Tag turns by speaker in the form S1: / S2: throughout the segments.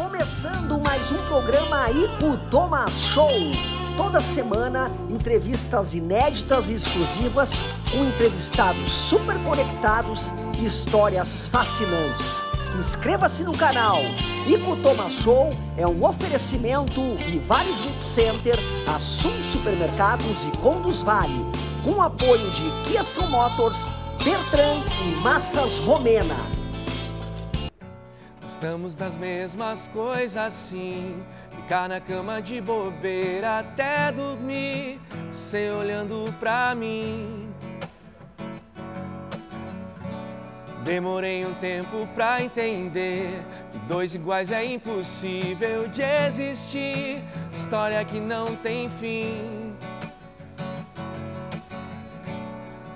S1: Começando mais um programa Ico Thomas Show. Toda semana, entrevistas inéditas e exclusivas com entrevistados super conectados e histórias fascinantes. Inscreva-se no canal. Ico Thomas Show é um oferecimento Vivare Sleep Center, Assum Supermercados e Conduz Vale, com apoio de Kia São Motors, Bertrand e Massas Romena.
S2: Estamos nas mesmas coisas sim, ficar na cama de bobeira até dormir, você olhando pra mim. Demorei um tempo pra entender que dois iguais é impossível de existir, história que não tem fim.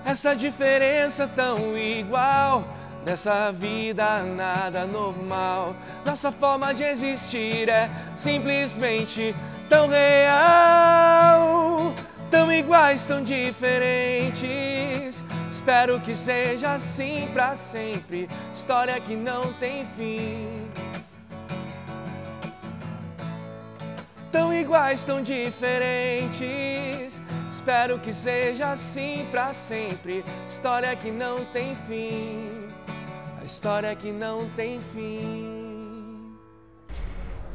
S2: Essa diferença tão igual, nessa vida nada normal. Nossa forma de existir é simplesmente tão real. Tão iguais, tão diferentes. Espero que seja assim pra sempre. História que não tem fim. Tão iguais, tão diferentes. Espero que seja assim pra sempre. História que não tem fim. A história que não tem fim.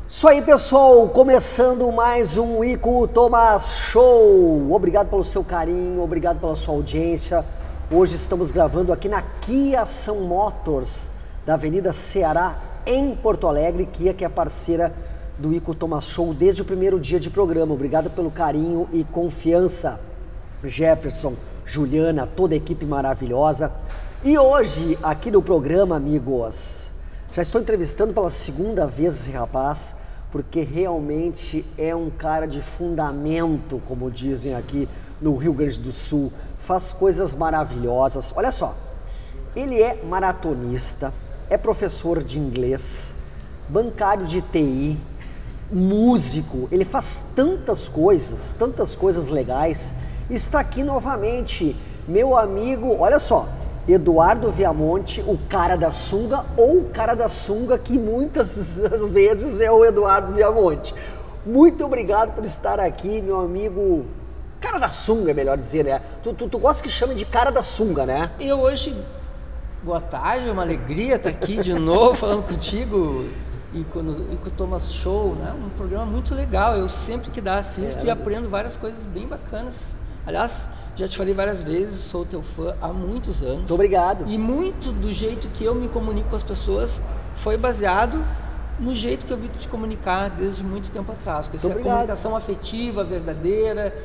S1: Isso aí, pessoal, começando mais um Ico Thomas Show. Obrigado pelo seu carinho, obrigado pela sua audiência. Hoje estamos gravando aqui na Kia São Motors, da Avenida Ceará, em Porto Alegre. Kia, que é parceira do Ico Thomas Show desde o primeiro dia de programa. Obrigado pelo carinho e confiança. Jefferson, Juliana, toda a equipe maravilhosa. E hoje, aqui no programa, amigos, já estou entrevistando pela segunda vez esse rapaz, porque realmente é um cara de fundamento, como dizem aqui no Rio Grande do Sul. Faz coisas maravilhosas. Olha só, ele é maratonista, é professor de inglês, bancário de TI, músico, ele faz tantas coisas legais. Está aqui novamente meu amigo, olha só, Eduardo Viamonte, o cara da sunga, ou o cara da sunga que muitas vezes é o Eduardo Viamonte. Muito obrigado por estar aqui, meu amigo. Cara da sunga, é melhor dizer, né? Tu gosta que chame de cara da sunga, né?
S3: Eu hoje, boa tarde, é uma alegria estar aqui de novo falando contigo Ico Thomas Show, né? Um programa muito legal, eu sempre que dá assisto e aprendo várias coisas bem bacanas. Aliás, já te falei várias vezes, sou teu fã há muitos anos.
S1: Muito obrigado.
S3: E muito do jeito que eu me comunico com as pessoas foi baseado no jeito que eu vi te comunicar desde muito tempo atrás. Com essa comunicação afetiva, verdadeira,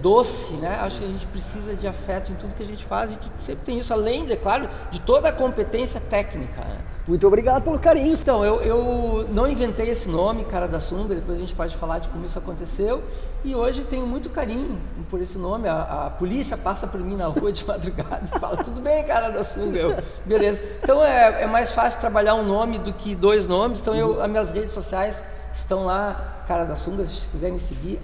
S3: doce, né? Acho que a gente precisa de afeto em tudo que a gente faz e tu sempre tem isso, além, é claro, de toda a competência técnica, né?
S1: Muito obrigado pelo carinho.
S3: Então, eu não inventei esse nome, cara da sunga, depois a gente pode falar de como isso aconteceu. E hoje tenho muito carinho por esse nome. A polícia passa por mim na rua de madrugada e fala, tudo bem, cara da sunga? Eu, beleza. Então é mais fácil trabalhar um nome do que dois nomes. Então as minhas redes sociais estão lá, cara da sunga, se vocês quiserem seguir,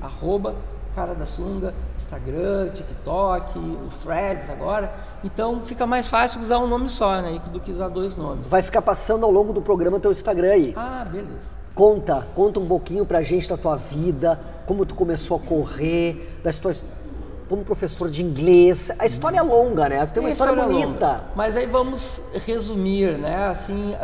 S3: @cara da sunga, Instagram, TikTok, os threads agora. Então fica mais fácil usar um nome só, né, do que usar dois nomes.
S1: Vai ficar passando ao longo do programa teu Instagram aí.
S3: Ah, beleza.
S1: Conta um pouquinho pra gente da tua vida, como tu começou a correr, da história como professor de inglês. A história é longa, né? Tu tem uma história bonita.
S3: Longa. Mas aí vamos resumir, né? Assim,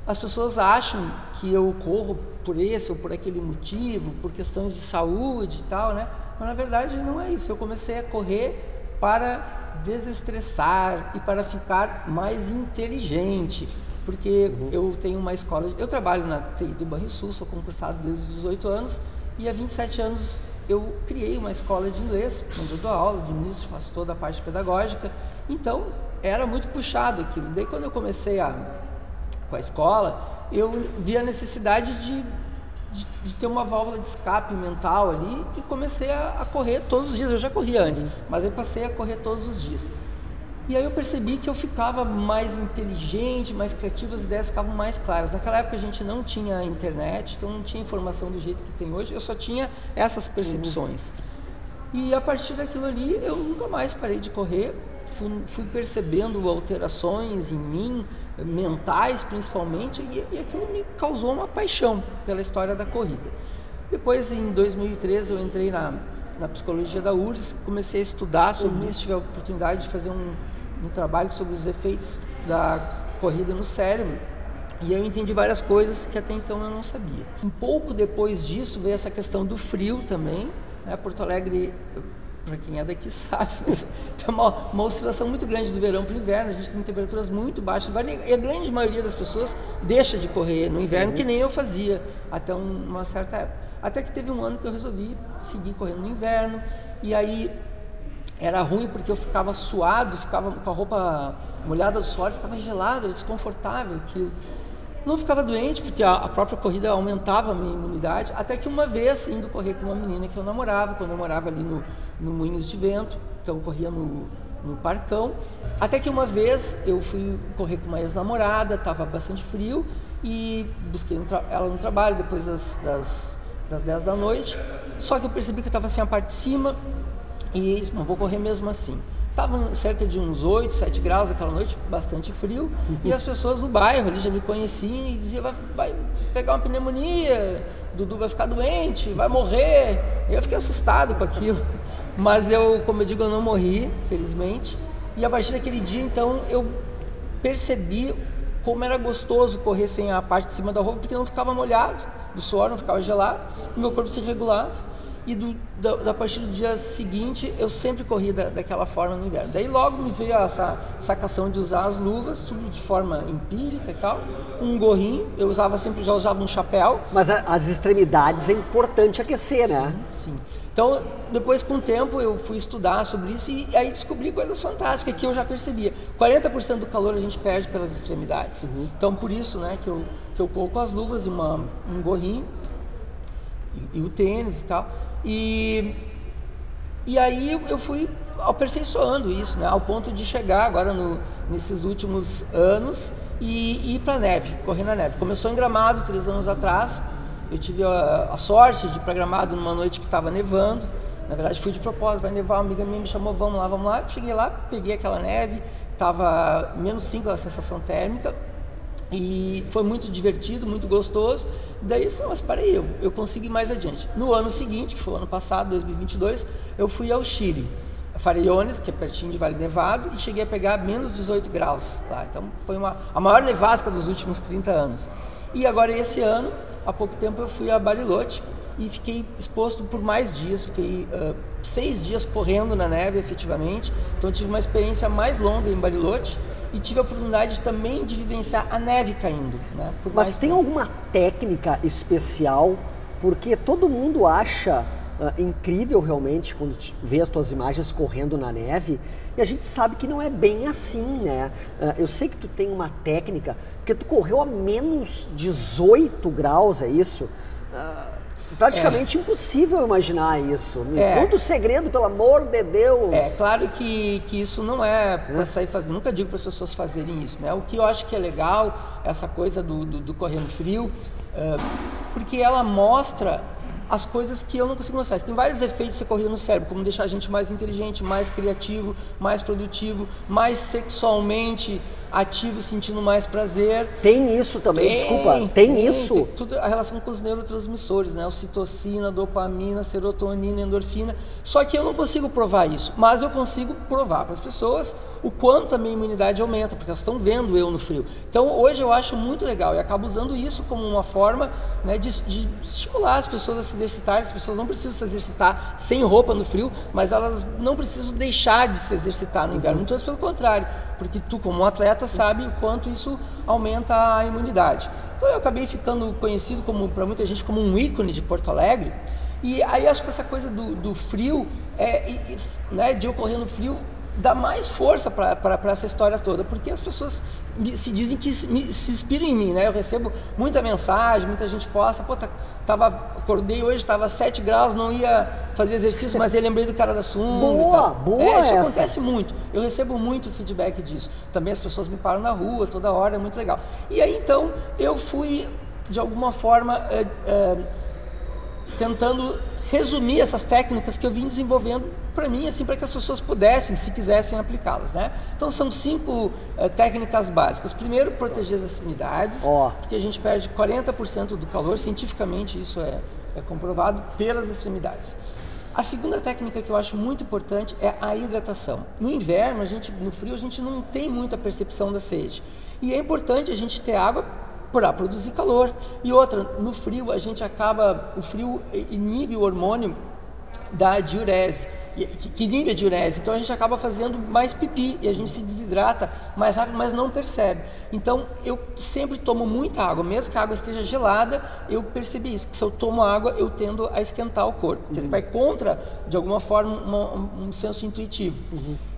S3: as pessoas acham que eu corro por esse ou por aquele motivo, por questões de saúde e tal, né? Mas na verdade não é isso. Eu comecei a correr para desestressar e para ficar mais inteligente, porque eu tenho uma escola, eu trabalho na TI do Banrisul, sou concursado desde os 18 anos e há 27 anos eu criei uma escola de inglês, onde eu dou aula, administro, faço toda a parte pedagógica, então era muito puxado aquilo. Daí quando eu comecei com a escola, eu vi a necessidade de ter uma válvula de escape mental ali e comecei a correr todos os dias. Eu já corria antes, mas aí passei a correr todos os dias. E aí eu percebi que eu ficava mais inteligente, mais criativo, as ideias ficavam mais claras. Naquela época a gente não tinha internet, então não tinha informação do jeito que tem hoje, eu só tinha essas percepções. E a partir daquilo ali eu nunca mais parei de correr, fui percebendo alterações em mim, mentais principalmente, e aquilo me causou uma paixão pela história da corrida. Depois, em 2013, eu entrei na psicologia da URGS, comecei a estudar sobre isso, tive a oportunidade de fazer um trabalho sobre os efeitos da corrida no cérebro, e eu entendi várias coisas que até então eu não sabia. Um pouco depois disso veio essa questão do frio também, né? Porto Alegre, para quem é daqui sabe, tem uma oscilação muito grande do verão para o inverno, a gente tem temperaturas muito baixas, e a grande maioria das pessoas deixa de correr no inverno, que nem eu fazia até uma certa época. Até que teve um ano que eu resolvi seguir correndo no inverno, e aí era ruim porque eu ficava suado, ficava com a roupa molhada do suor, ficava gelado, era desconfortável aquilo. Não ficava doente porque a própria corrida aumentava a minha imunidade, até que uma vez indo correr com uma menina que eu namorava, quando eu morava ali no Moinhos de Vento, então eu corria no Parcão, até que uma vez eu fui correr com uma ex-namorada, estava bastante frio, e busquei ela no trabalho depois das 10 da noite, só que eu percebi que eu estava sem a parte de cima e disse, não, vou correr mesmo assim. Estava cerca de uns 8, 7 graus aquela noite, bastante frio, e as pessoas no bairro ali já me conheciam e diziam, vai pegar uma pneumonia, Dudu vai ficar doente, vai morrer. E eu fiquei assustado com aquilo, mas como eu digo, eu não morri, felizmente, e a partir daquele dia, então, eu percebi como era gostoso correr sem a parte de cima da roupa, porque não ficava molhado do suor, não ficava gelado, o meu corpo se regulava. E a partir do dia seguinte eu sempre corri daquela forma no inverno. Daí logo me veio essa sacação de usar as luvas, tudo de forma empírica e tal, um gorrinho, eu já usava um chapéu.
S1: Mas as extremidades é importante aquecer, né?
S3: Sim. Então depois com o tempo eu fui estudar sobre isso e aí descobri coisas fantásticas que eu já percebia. 40% do calor a gente perde pelas extremidades. Então por isso, né, que eu coloco as luvas e um gorrinho e o tênis e tal. E aí eu fui aperfeiçoando isso, né, ao ponto de chegar agora nesses últimos anos e ir para a neve, correr na neve. Começou em Gramado 3 anos atrás, eu tive a sorte de ir para Gramado numa noite que estava nevando, na verdade fui de propósito, vai nevar, uma amiga minha me chamou, vamos lá, eu cheguei lá, peguei aquela neve, estava -5 a sensação térmica, e foi muito divertido, muito gostoso. Daí eu disse, mas peraí, eu consigo ir mais adiante. No ano seguinte, que foi o ano passado, 2022, eu fui ao Chile, a Farellones, que é pertinho de Vale Nevado, e cheguei a pegar -18 graus lá. Então foi a maior nevasca dos últimos 30 anos. E agora esse ano, há pouco tempo, eu fui a Bariloche e fiquei exposto por mais dias, fiquei 6 dias correndo na neve efetivamente. Então eu tive uma experiência mais longa em Bariloche, e tive a oportunidade também de vivenciar a neve caindo, né?
S1: Mas tem alguma técnica especial? Porque todo mundo acha incrível realmente quando vê as tuas imagens correndo na neve, e a gente sabe que não é bem assim, né? Eu sei que tu tem uma técnica, porque tu correu a -18 graus, é isso? Praticamente impossível imaginar isso. Me conta o segredo, pelo amor de Deus.
S3: É claro que isso não é para sair fazendo. Nunca digo para as pessoas fazerem isso, né? O que eu acho que é legal, essa coisa do correr no frio, porque ela mostra as coisas que eu não consigo mostrar. Tem vários efeitos de você correr no cérebro, como deixar a gente mais inteligente, mais criativo, mais produtivo, mais sexualmente ativo, sentindo mais prazer.
S1: Tem isso também, tem isso?
S3: Tem tudo a relação com os neurotransmissores, né? Ocitocina, dopamina, serotonina, endorfina. Só que eu não consigo provar isso, mas eu consigo provar para as pessoas o quanto a minha imunidade aumenta, porque elas estão vendo eu no frio. Então hoje eu acho muito legal e acabo usando isso como uma forma, né, de estimular as pessoas a se exercitarem. As pessoas não precisam se exercitar sem roupa no frio, mas elas não precisam deixar de se exercitar no inverno. Muito pelo contrário, porque tu como atleta sabe o quanto isso aumenta a imunidade. Então eu acabei ficando conhecido para muita gente como um ícone de Porto Alegre. E aí acho que essa coisa do frio, né, de eu correr no frio, dá mais força para essa história toda, porque as pessoas se dizem que se inspiram em mim, né? Eu recebo muita mensagem, muita gente posta, acordei hoje, estava 7 graus, não ia fazer exercício, mas eu lembrei do cara da sunga.
S1: Boa
S3: isso acontece muito, eu recebo muito feedback disso. Também as pessoas me param na rua toda hora, é muito legal. E aí então eu fui, de alguma forma, tentando resumir essas técnicas que eu vim desenvolvendo para mim, assim, para que as pessoas pudessem, se quisessem, aplicá-las, né? Então são 5 técnicas básicas. Primeiro, proteger as extremidades, porque a gente perde 40% do calor, cientificamente isso é comprovado, pelas extremidades. A segunda técnica que eu acho muito importante é a hidratação. No inverno, no frio, a gente não tem muita percepção da sede. E é importante a gente ter água para produzir calor. E outra, no frio, o frio inibe o hormônio da diurese, que inibe a diurese, então a gente acaba fazendo mais pipi e a gente se desidrata mais rápido, mas não percebe. Então eu sempre tomo muita água, mesmo que a água esteja gelada, eu percebi isso, que se eu tomo água eu tendo a esquentar o corpo, porque ele vai contra, de alguma forma, um senso intuitivo.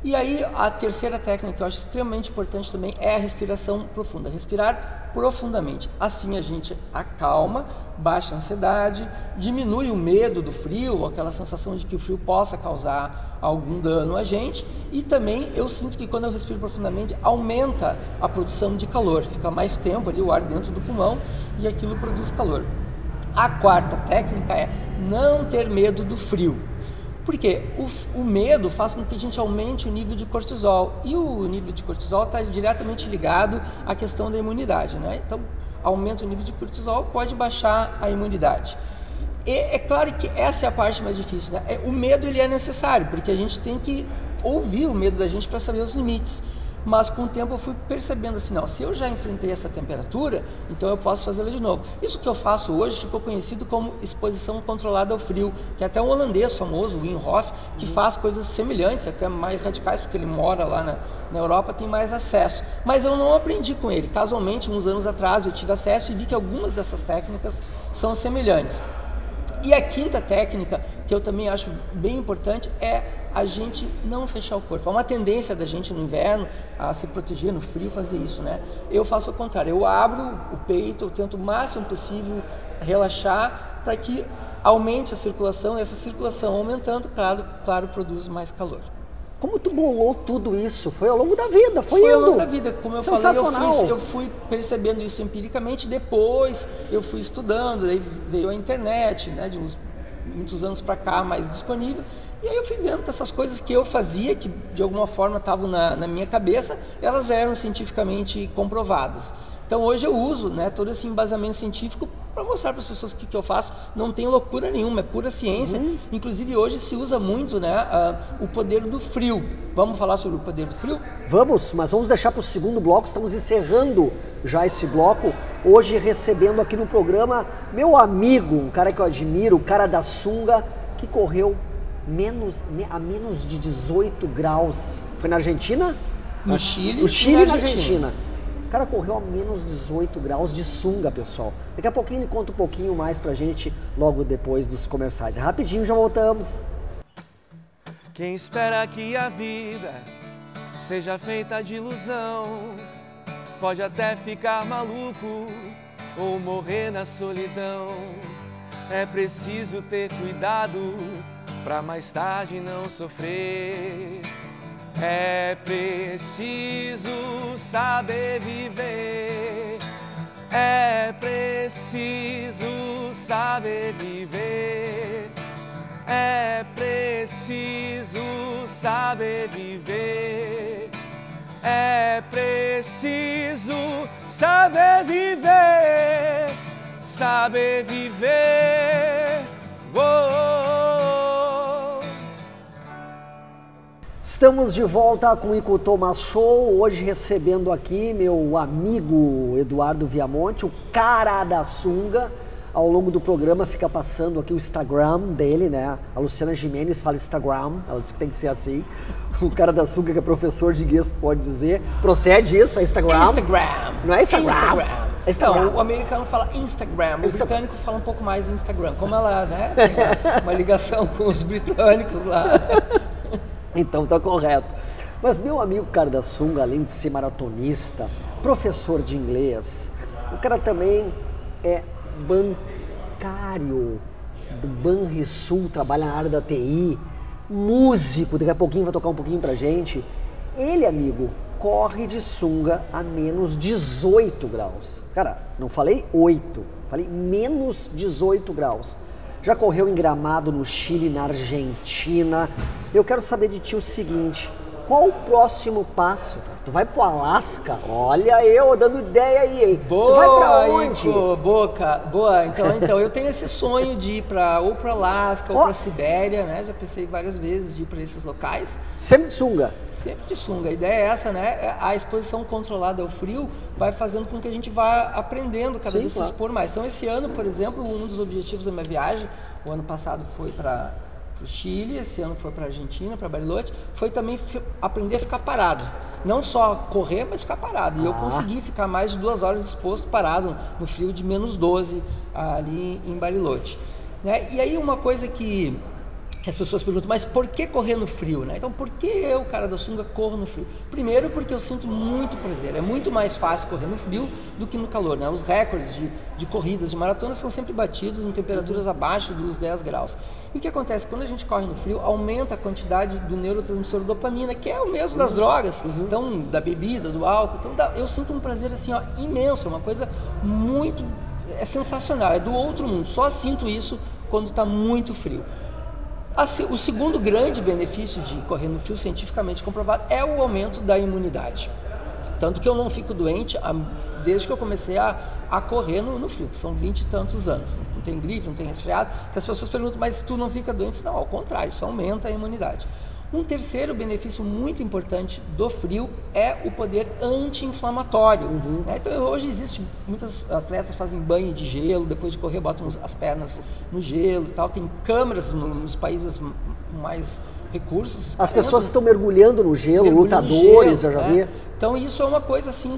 S3: E aí a terceira técnica que eu acho extremamente importante também é a respiração profunda, respirar profundamente. Assim a gente acalma, baixa a ansiedade, diminui o medo do frio, aquela sensação de que o frio possa causar algum dano a gente, e também eu sinto que quando eu respiro profundamente aumenta a produção de calor, fica mais tempo ali o ar dentro do pulmão e aquilo produz calor. A quarta técnica é não ter medo do frio. Porque o medo faz com que a gente aumente o nível de cortisol, e o nível de cortisol está diretamente ligado à questão da imunidade, né? Então, aumenta o nível de cortisol, pode baixar a imunidade. E é claro que essa é a parte mais difícil, né? O medo ele é necessário, porque a gente tem que ouvir o medo da gente para saber os limites. Mas com o tempo eu fui percebendo assim, não, se eu já enfrentei essa temperatura, então eu posso fazê-la de novo. Isso que eu faço hoje ficou conhecido como exposição controlada ao frio, que é até um holandês famoso, Wim Hof, que faz coisas semelhantes, até mais radicais, porque ele mora lá na Europa, tem mais acesso. Mas eu não aprendi com ele. Casualmente, uns anos atrás, eu tive acesso e vi que algumas dessas técnicas são semelhantes. E a quinta técnica, que eu também acho bem importante, é a gente não fechar o corpo. Há uma tendência da gente no inverno a se proteger, no frio, fazer isso, né? Eu faço o contrário, eu abro o peito, eu tento o máximo possível relaxar para que aumente a circulação, e essa circulação aumentando, claro, produz mais calor.
S1: Como tu bolou tudo isso? Foi ao longo da vida, foi
S3: ao longo da vida, como eu
S1: falei,
S3: eu fui percebendo isso empiricamente, depois eu fui estudando, daí veio a internet, né, de muitos anos para cá, mais disponível, e aí eu fui vendo que essas coisas que eu fazia, que de alguma forma estavam na minha cabeça, elas já eram cientificamente comprovadas. Então hoje eu uso, né, todo esse embasamento científico para mostrar para as pessoas que eu faço. Não tem loucura nenhuma, é pura ciência. Inclusive hoje se usa muito, né, o poder do frio. Vamos falar sobre o poder do frio?
S1: Vamos, mas vamos deixar para o segundo bloco. Estamos encerrando já esse bloco. Hoje recebendo aqui no programa meu amigo, um cara que eu admiro, o cara da sunga, que correu a menos de 18 graus. Foi na Argentina?
S3: No Chile.
S1: No Chile e na Argentina. O cara correu a menos 18 graus de sunga, pessoal. Daqui a pouquinho ele conta um pouquinho mais pra gente, logo depois dos comerciais. Rapidinho, já voltamos.
S2: Quem espera que a vida seja feita de ilusão, pode até ficar maluco ou morrer na solidão. É preciso ter cuidado pra mais tarde não sofrer. É preciso saber viver. É preciso saber viver. É preciso saber viver. É preciso saber viver. Saber viver.
S1: Estamos de volta com o Ico Thomas Show, hoje recebendo aqui meu amigo Eduardo Viamonte, o cara da sunga. Ao longo do programa fica passando aqui o Instagram dele, né? A Luciana Gimenez fala Instagram, ela disse que tem que ser assim. O cara da sunga, que é professor de inglês, pode dizer. Procede isso, é Instagram?
S3: Instagram.
S1: Não é Instagram?
S3: É Instagram. Então, o americano fala Instagram, o britânico fala um pouco mais Instagram. Como ela, né, tem uma ligação com os britânicos lá.
S1: Então tá correto. Mas meu amigo cara da sunga, além de ser maratonista, professor de inglês, o cara também é bancário do Banrisul, trabalha na área da TI, músico, daqui a pouquinho vai tocar um pouquinho pra gente. Ele, amigo, corre de sunga a menos 18 graus. Cara, não falei 8, falei menos 18 graus. já correu em Gramado, no Chile, na Argentina. Eu quero saber de ti o seguinte, qual o próximo passo? Tu vai pro Alasca? Olha eu dando ideia aí, hein?
S3: Boa,
S1: tu vai pra onde?
S3: Ico, boa. Então eu tenho esse sonho de ir ou para Alasca ou para Sibéria, né? Já pensei várias vezes de ir para esses locais.
S1: Sempre de sunga?
S3: Sempre de sunga. A ideia é essa, né? A exposição controlada ao frio vai fazendo com que a gente vá aprendendo cada vez se expor mais. Então esse ano, por exemplo, um dos objetivos da minha viagem, o ano passado foi para o Chile, esse ano foi para a Argentina, para Bariloche, foi também aprender a ficar parado. Não só correr, mas ficar parado. E eu consegui ficar mais de 2 horas exposto, parado, no frio de -12 ali em Bariloche. Né? E aí uma coisa que as pessoas perguntam, mas por que correr no frio? Né? Então, por que eu, cara da sunga, corro no frio? Primeiro, porque eu sinto muito prazer. É muito mais fácil correr no frio do que no calor. Né? Os recordes de corridas, de maratonas, são sempre batidos em temperaturas abaixo dos 10 graus. E o que acontece? Quando a gente corre no frio, aumenta a quantidade do neurotransmissor dopamina, que é o mesmo das drogas, então, da bebida, do álcool. Então, eu sinto um prazer assim, ó, imenso, uma coisa muito... é sensacional, é do outro mundo. Só sinto isso quando está muito frio. O segundo grande benefício de correr no frio, cientificamente comprovado, é o aumento da imunidade. Tanto que eu não fico doente desde que eu comecei a correr no frio, que são 20 e tantos anos. Não tem gripe, não tem resfriado, que as pessoas perguntam, mas tu não fica doente? Não, ao contrário, isso aumenta a imunidade. Um terceiro benefício muito importante do frio é o poder anti-inflamatório. Né? Então hoje existe, muitos atletas fazem banho de gelo, depois de correr botam as pernas no gelo e tal. Tem câmeras nos países com mais recursos.
S1: As pessoas estão mergulhando no gelo, lutadores, eu já vi.
S3: Então isso é uma coisa assim,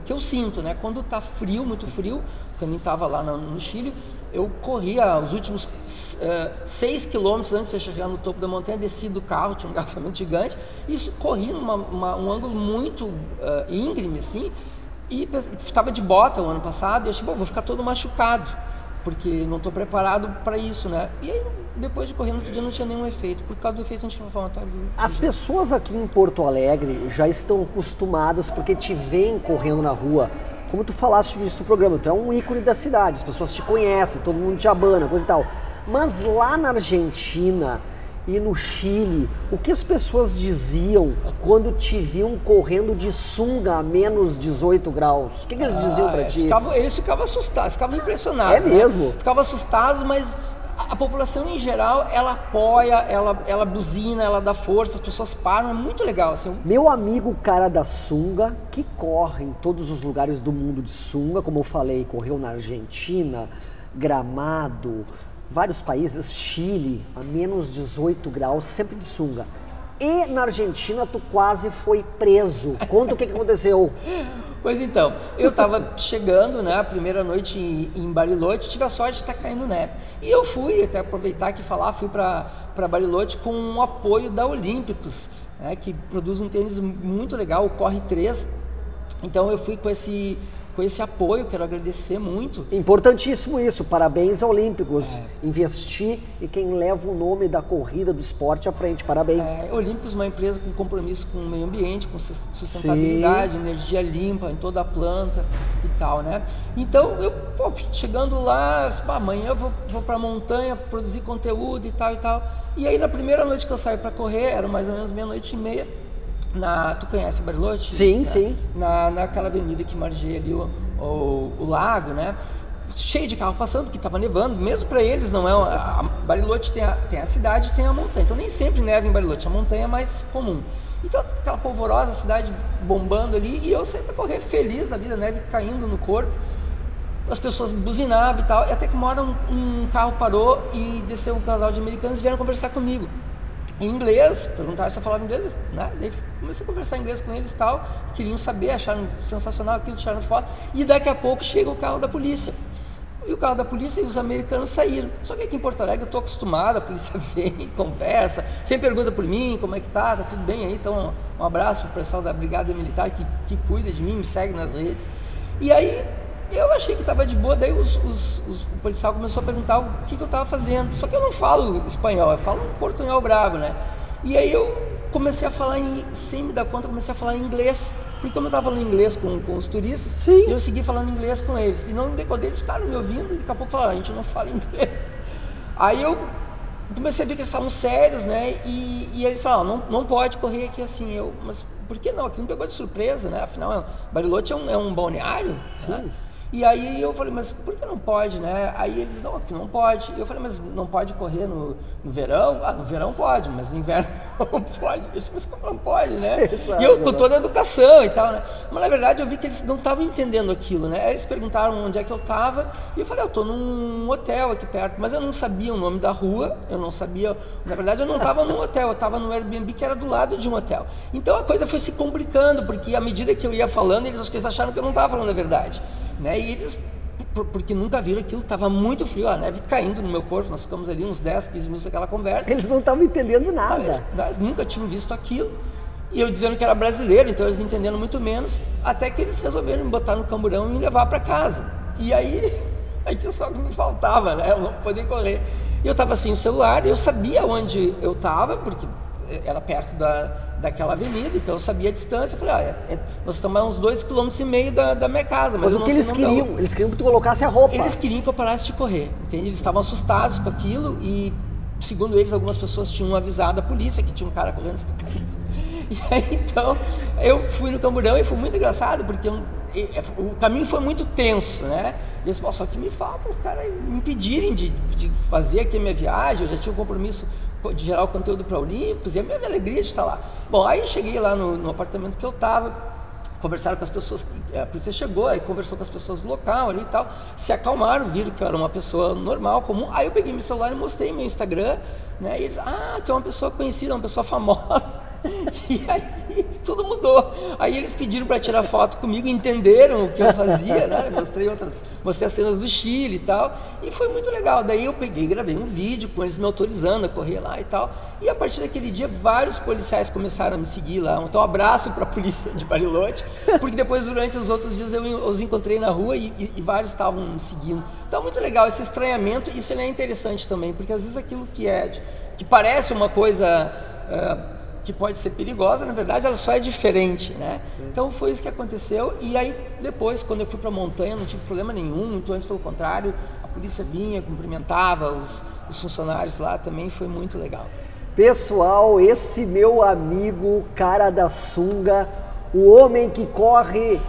S3: que eu sinto, né? Quando está frio, muito frio, quando eu estava lá no Chile, eu corria os últimos 6 quilômetros antes de chegar no topo da montanha, desci do carro, tinha um engarrafamento gigante, e corri um ângulo muito íngreme, assim, e estava de bota o ano passado, e achei, vou ficar todo machucado, porque não estou preparado para isso, né? E aí, depois de correr no outro dia, não tinha nenhum efeito, por causa do efeito anti-inflamatório.
S1: As pessoas aqui em Porto Alegre já estão acostumadas, porque te veem correndo na rua. Como tu falaste nisso no programa, tu é um ícone da cidade, as pessoas te conhecem, todo mundo te abana, coisa e tal. Mas lá na Argentina e no Chile, o que as pessoas diziam quando te viam correndo de sunga a menos 18 graus? O que eles diziam pra ti?
S3: Eles ficavam assustados, ficavam impressionados.
S1: É mesmo?
S3: Ficavam assustados, mas a população em geral, ela apoia, ela buzina, ela dá força, as pessoas param, é muito legal. Assim.
S1: Meu amigo cara da sunga, que corre em todos os lugares do mundo de sunga, como eu falei, correu na Argentina, Gramado, vários países, Chile, a menos 18 graus, sempre de sunga. E na Argentina tu quase foi preso. Conta o que aconteceu.
S3: Pois então, eu estava chegando, né, a primeira noite em Bariloche, tive a sorte de estar caindo neve. E eu fui, até aproveitar aqui falar, fui para Bariloche com o apoio da Olímpicos, né, que produz um tênis muito legal, o Corre 3. Então eu fui com esse apoio, quero agradecer muito.
S1: Importantíssimo isso, parabéns a Olímpicos. Investir em quem leva o nome da corrida, do esporte à frente, parabéns.
S3: Olímpicos é uma empresa com compromisso com o meio ambiente, com sustentabilidade, sim, energia limpa em toda a planta e tal, né? Então, eu chegando lá, amanhã eu vou pra montanha produzir conteúdo e tal e tal. E aí na primeira noite que eu saí para correr, era mais ou menos 00:30, tu conhece Bariloche?
S1: Sim, sim.
S3: Naquela avenida que margeia ali o lago, né? Cheio de carro passando, porque estava nevando. Mesmo para eles não é... Bariloche tem a cidade e tem a montanha. Então nem sempre neva em Bariloche, a montanha é mais comum. Então aquela polvorosa cidade bombando ali, e eu saí para correr feliz da vida, neve caindo no corpo. As pessoas buzinavam e tal, e até que uma hora um carro parou e desceu um casal de americanos e vieram conversar comigo. Em inglês, perguntaram se eu falava inglês, né? Daí comecei a conversar em inglês com eles e tal, queriam saber, acharam sensacional aquilo, tiraram foto, e daqui a pouco chega o carro da polícia. Vi o carro da polícia e os americanos saíram. Só que aqui em Porto Alegre eu estou acostumado, a polícia vem, conversa, sempre pergunta por mim, como é que tá tudo bem aí? Então um abraço pro pessoal da Brigada Militar que cuida de mim, me segue nas redes. E aí eu achei que estava de boa, daí o policial começou a perguntar o que eu estava fazendo. Só que eu não falo espanhol, eu falo portunhol bravo, né? E aí eu comecei a falar, sem me dar conta, comecei a falar em inglês. Porque como eu estava falando inglês com os turistas, sim, eu segui falando inglês com eles. E não decontei, eles ficaram me ouvindo e daqui a pouco falaram, a gente não fala inglês. Aí eu comecei a ver que eles estavam sérios, né? E eles falaram, não pode correr aqui assim. Mas por que não? Aqui não pegou de surpresa, né? Afinal, Bariloche é um balneário.
S1: Sim.
S3: Né? E aí eu falei, mas por que não pode, né? Aí eles, não, aqui não pode. Eu falei, mas não pode correr no verão? Ah, no verão pode, mas no inverno não pode. Eu disse, mas como não pode, né?
S1: Sim,
S3: e eu com toda a educação e tal, né? Mas na verdade eu vi que eles não estavam entendendo aquilo, né? Aí eles perguntaram onde é que eu estava e eu falei, eu estou num hotel aqui perto, mas eu não sabia o nome da rua, eu não sabia, na verdade eu não estava num hotel, eu estava no Airbnb que era do lado de um hotel. Então a coisa foi se complicando, porque à medida que eu ia falando, acho que eles acharam que eu não estava falando a verdade. Né? E eles, porque nunca viram aquilo, estava muito frio, a neve caindo no meu corpo, nós ficamos ali uns 10, 15 minutos naquela conversa.
S1: Eles não estavam entendendo nada.
S3: Eles nunca tinham visto aquilo, e eu dizendo que era brasileiro, então eles entendendo muito menos, até que eles resolveram me botar no camburão e me levar para casa. E aí só que me faltava, né? Eu não podia correr. E eu estava sem o celular, eu sabia onde eu estava, porque era perto daquela avenida, então eu sabia a distância. Eu falei, nós estamos a uns 2,5 km da minha casa. Mas
S1: o que eles queriam? Eles queriam que tu colocasse a roupa.
S3: Eles queriam que eu parasse de correr, entende? Eles estavam assustados com aquilo e, segundo eles, algumas pessoas tinham avisado a polícia que tinha um cara correndo sem camisa. E aí, então, eu fui no camburão e foi muito engraçado, porque o caminho foi muito tenso, né? E eles falaram, só que me falta os caras me impedirem de fazer aqui a minha viagem, eu já tinha um compromisso de gerar o conteúdo para Olympus, e a minha alegria de estar lá. Bom, aí eu cheguei lá no apartamento que eu estava, conversaram com as pessoas, a polícia chegou, aí conversou com as pessoas do local ali e tal, se acalmaram, viram que eu era uma pessoa normal, comum. Aí eu peguei meu celular e mostrei meu Instagram, né? E eles, tu é uma pessoa conhecida, uma pessoa famosa. E aí tudo mudou. Aí eles pediram para tirar foto comigo, entenderam o que eu fazia, né? Mostrei as cenas do Chile e tal, e foi muito legal. Daí eu peguei, gravei um vídeo com eles me autorizando a correr lá e tal. E a partir daquele dia vários policiais começaram a me seguir lá. Então um abraço para a polícia de Bariloche, porque depois durante os outros dias eu os encontrei na rua e vários estavam me seguindo. Então muito legal esse estranhamento. Isso é interessante também, porque às vezes aquilo que parece uma coisa que pode ser perigosa, na verdade ela só é diferente, né? Então foi isso que aconteceu. E aí depois, quando eu fui para a montanha, não tive problema nenhum, muito antes pelo contrário, a polícia vinha, cumprimentava os funcionários lá, também foi muito legal.
S1: Pessoal, esse meu amigo cara da sunga, o homem que corre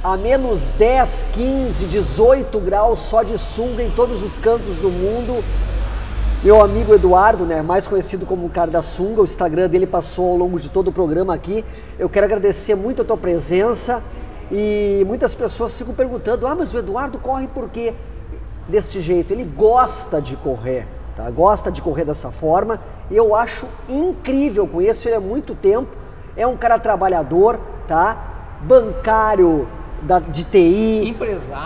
S1: a menos 10, 15, 18 graus só de sunga em todos os cantos do mundo, meu amigo Eduardo, né, mais conhecido como o cara da sunga, o Instagram dele passou ao longo de todo o programa aqui. Eu quero agradecer muito a tua presença e muitas pessoas ficam perguntando, mas o Eduardo corre por quê? Desse jeito, ele gosta de correr, tá? Gosta de correr dessa forma e eu acho incrível, conheço ele há muito tempo, é um cara trabalhador, tá? Bancário de TI,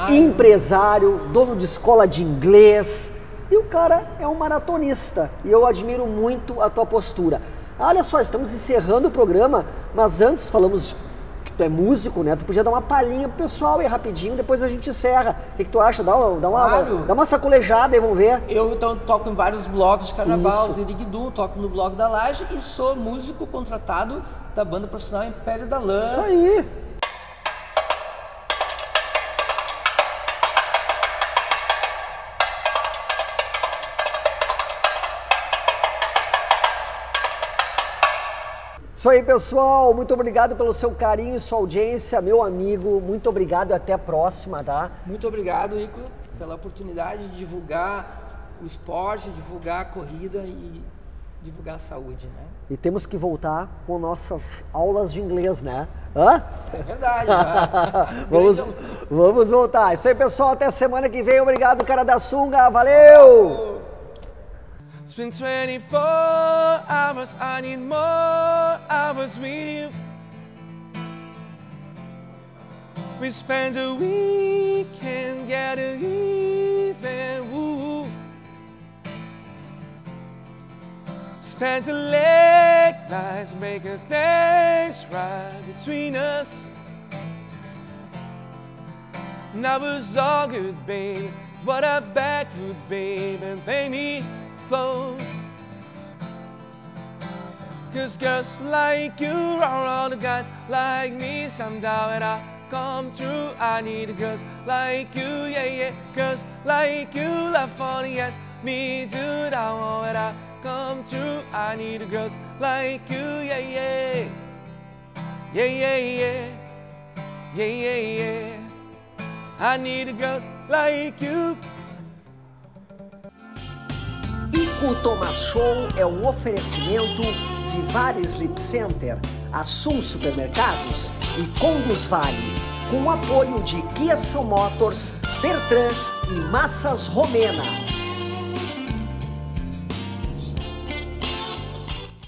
S1: empresário, dono de escola de inglês. E o cara é um maratonista e eu admiro muito a tua postura. Olha só, estamos encerrando o programa, mas antes falamos que tu é músico, né? Tu podia dar uma palhinha pro pessoal aí rapidinho, depois a gente encerra. O que tu acha? Dá uma sacolejada aí, vamos ver.
S3: Eu então toco em vários blocos de carnaval, Ziriguidum, toco no Bloco da Laje e sou músico contratado da banda profissional Império da Lã.
S1: Isso aí. Isso aí, pessoal, muito obrigado pelo seu carinho e sua audiência, meu amigo, muito obrigado e até a próxima, tá?
S3: Muito obrigado, Ico, pela oportunidade de divulgar o esporte, divulgar a corrida e divulgar a saúde, né?
S1: E temos que voltar com nossas aulas de inglês, né? Hã?
S3: É verdade, né?
S1: Vamos voltar. Isso aí, pessoal, até semana que vem, obrigado, cara da sunga, valeu!
S2: It's been 24 hours, I need more hours with you. We spent a weekend getting even, woo. Spent a late nights making things right between us. Now it's all good, babe. What a backward, babe, and pay me close. Cause girls like you are all the guys like me. Somehow when I come through, I need girls like you, yeah, yeah. Girls like you love funny, yes. me do that one when I come true. I need girls like you, yeah, yeah. Yeah, yeah, yeah. Yeah, yeah, yeah. I need girls like you.
S1: Ico Thomas Show é um oferecimento Vivar Sleep Center, Assum Supermercados e Conduz Vale, com o apoio de Kia São Motors, Bertran e Massas Romena.